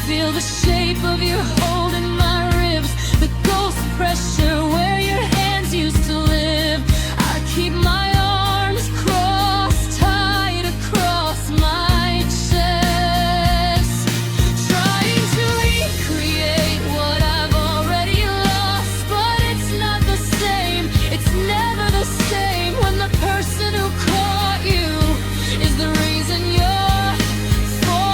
S1: Feel the shape of your hold in my ribs, the ghost pressure where your hands used to live. I keep my arms crossed, tight across my chest, trying to recreate what I've already lost. But it's not the same, it's never the same, when the person who caught you is the reason you're falling.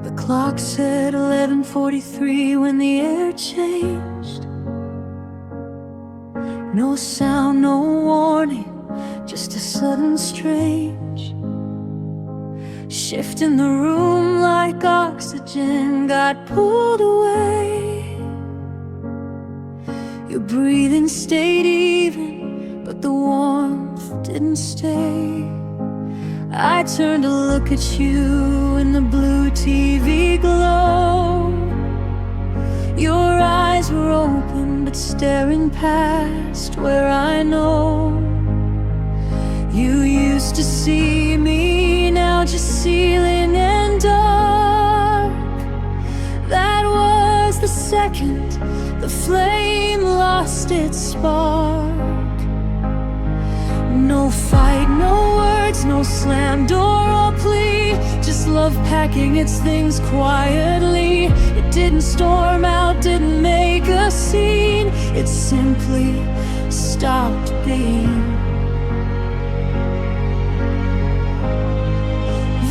S1: The clock said 11:43 when the air changed. No sound, no warning, just a sudden strange shift in the room, like oxygen got pulled away. Your breathing stayed even, but the warmth didn't stay. I turned to look at you in the blue TV glow. Your eyes were open, but staring past where I know you used to see me, now just ceiling and dark. That was the second the flame lost its spark. No fight, no words, no slam door or plea, just love packing its things quietly. It didn't storm out, didn't make a scene, it simply stopped being.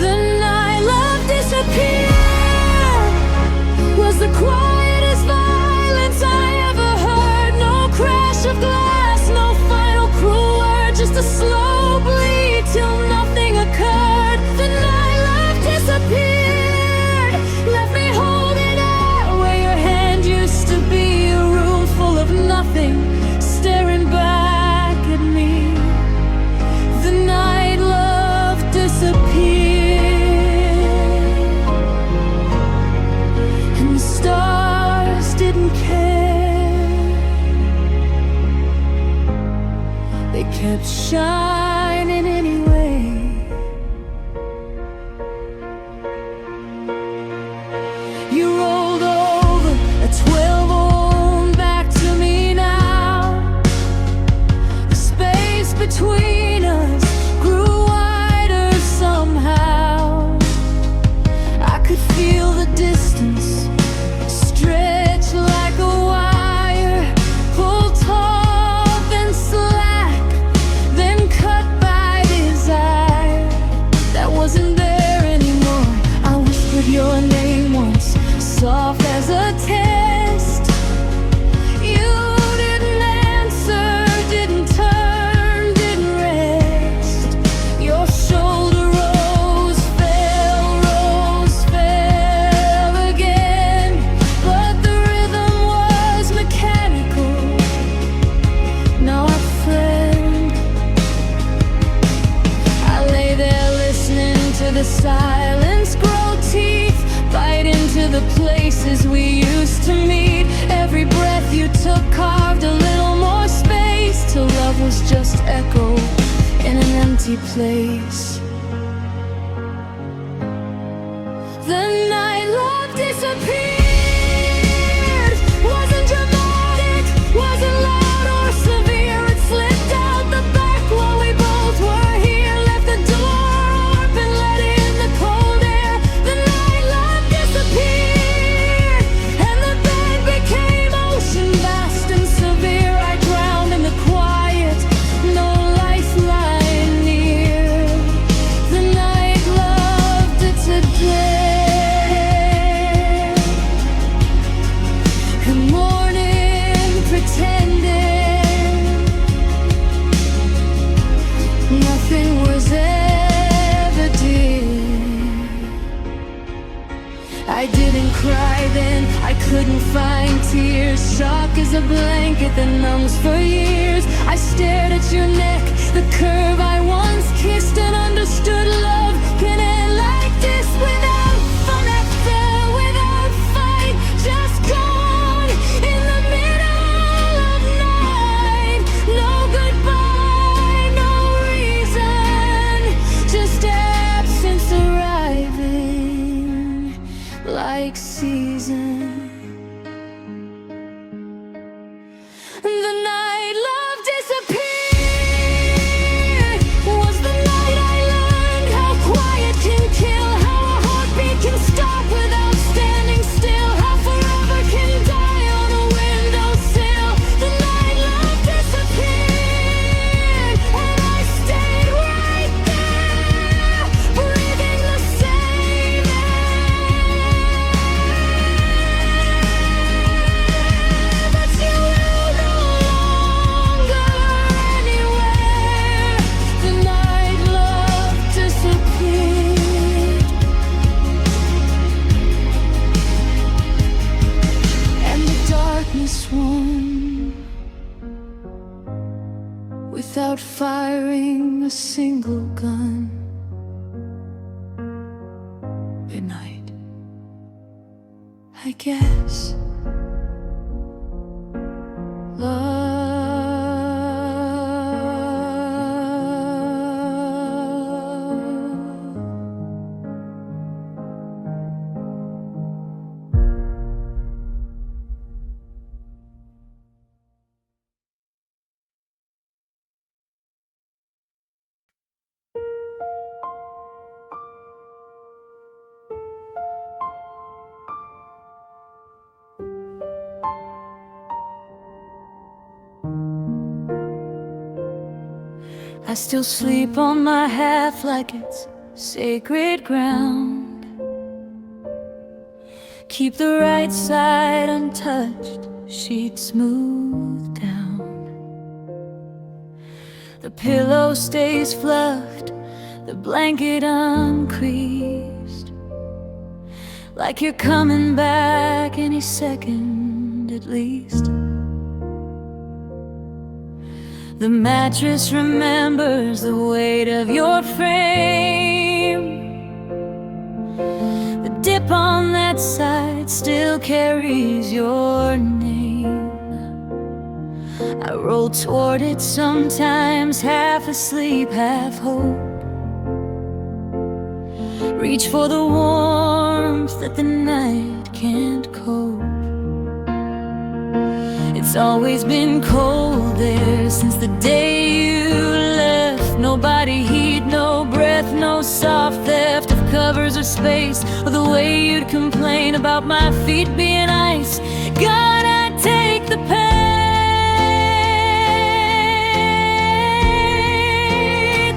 S1: The night love disappeared was the quietest violence I ever heard. No crash of glass, no final cruel word, just a slow bleed till nothing occurred. The night love disappeared, left me holding out where your hand used to be. A room full of nothing, staring back at me. The night love disappeared. They kept shining anyway. You rolled over a 12-ohm back to me now. The space between us grew wider somehow. I could feel the distance stretch like a wire, pulled taut and slack, then cut by desire that wasn't there anymore. I whispered your name once, soft as a test. You didn't answer, didn't turn, didn't rest. Your shoulder rose, fell again, but the rhythm was mechanical. Now I fled. I lay there listening to the silence grow teeth, bite into the places we used to meet. Every breath you took carved a little more space, till love was just echo in an empty place. The night love disappeared, wasn't dramatic, wasn't loud or severe. It slipped out the back while we both were here, left the door open, let in the cold air. The night love disappeared, and the bed became ocean, vast and severe. I drowned in the quiet, no lifeline near. The night loved it today. And morning pretended nothing was ever dear. I didn't cry then, I couldn't find tears. Shock is a blanket that numbs for years. I stared at your neck, the curve I once kissed and understood. Love can end like this, without fun after, without fight, just gone in the middle of night. No goodbye, no reason, just absence arriving like season. The night love disappeared was the night I learned how quiet can kill, how a heartbeat can stop without standing still, how forever can die on a windowsill. The night love disappeared, and I stayed right there, breathing the same air. single gun. Good night, I guess. Love. I still sleep on my half like it's sacred ground. Keep the right side untouched, sheets smooth down. The pillow stays fluffed, the blanket uncreased, like you're coming back any second at least. The mattress remembers the weight of your frame. The dip on that side still carries your name. I roll toward it sometimes, half asleep, half hope. Reach for the warmth that the night can't cope. It's always been cold there since the day you left. Nobody heat, no breath, no soft theft of covers or space, or the way you'd complain about my feet being ice. God, I'd take the pain.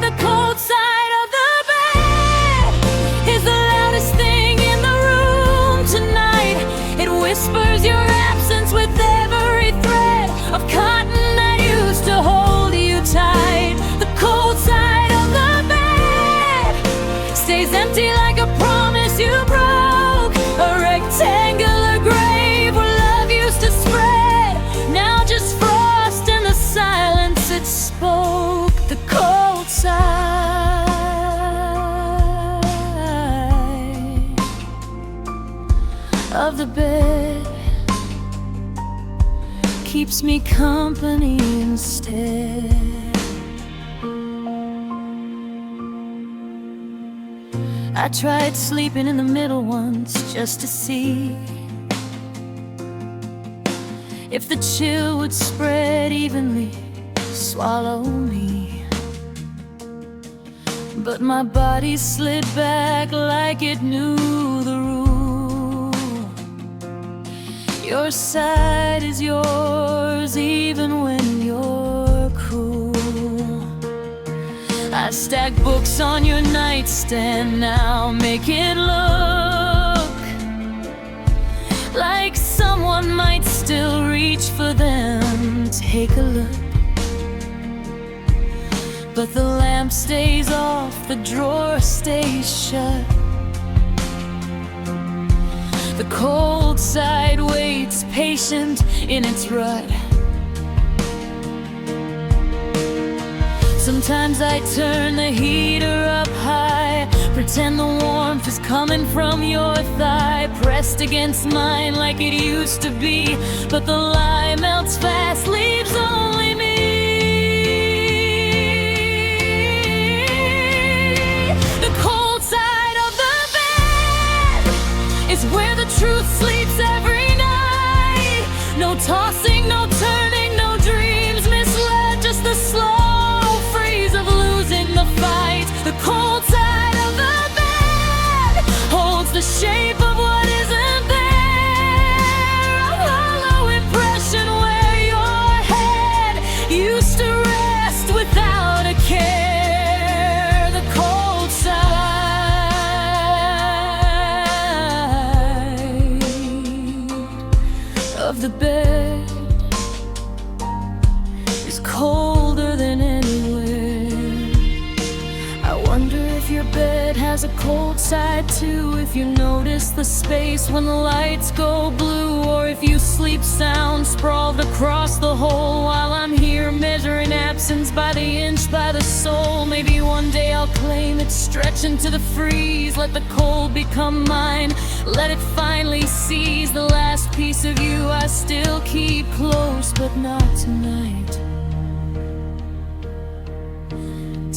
S1: The cold side of the bed is the loudest thing in the room tonight. It whispers your absence with every thread of cotton that used to hold you tight. The cold side of the bed stays empty like a promise you broke, a rectangular grave where love used to spread. Now just frost and the silence it spoke. The cold side of the bed keeps me company instead. I tried sleeping in the middle once just to see if the chill would spread evenly, swallow me. But my body slid back like it knew the rule. Your side is yours even when you're cruel. I stack books on your nightstand now, make it look like someone might still reach for them. Take a look, but the lamp stays off, the drawer stays shut. The cold side waits patient in its rut. Sometimes I turn the heater up high, pretend the warmth is coming from your thigh, pressed against mine like it used to be. But the lie melts fast, leaves only me. The cold side of the bed is where the truth sleeps every night. No tossing, no turning, no dreams misled, just the slow freeze of losing the fight. The cold side of the bed holds the shape of what isn't there, a hollow impression where your head used to rest without a care. The cold side of the bed is colder than anywhere. I wonder if your bed has a cold side. side too. If you notice the space when the lights go blue, or if you sleep sound sprawled across the hole while I'm here measuring absence by the inch, by the soul. Maybe one day I'll claim it, stretch into the freeze. Let the cold become mine, let it finally seize the last piece of you I still keep close, but not tonight.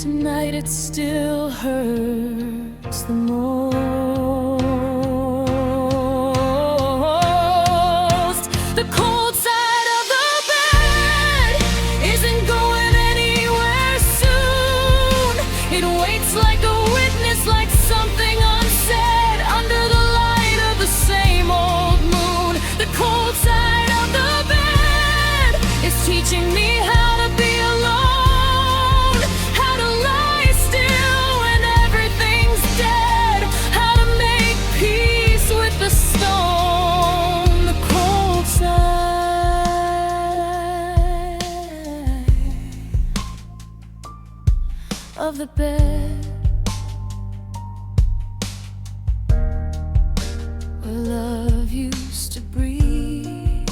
S1: Tonight it still hurts the most. The cold side of the bed isn't going anywhere soon. It waits like a witness, like something unsaid, under the light of the same old moon. The cold side of the bed is teaching me how to be alone. Of the bed where love used to breathe,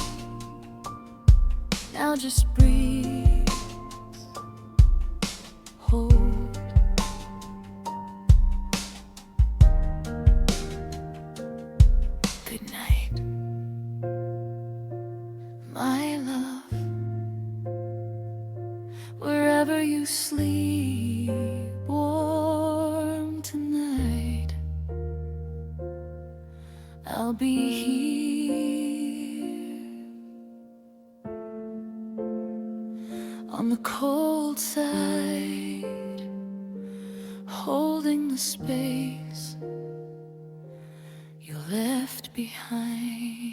S1: now just breathe. Hold. Good night, my love, wherever you sleep. Warm tonight, I'll be here on the cold side, holding the space you left behind.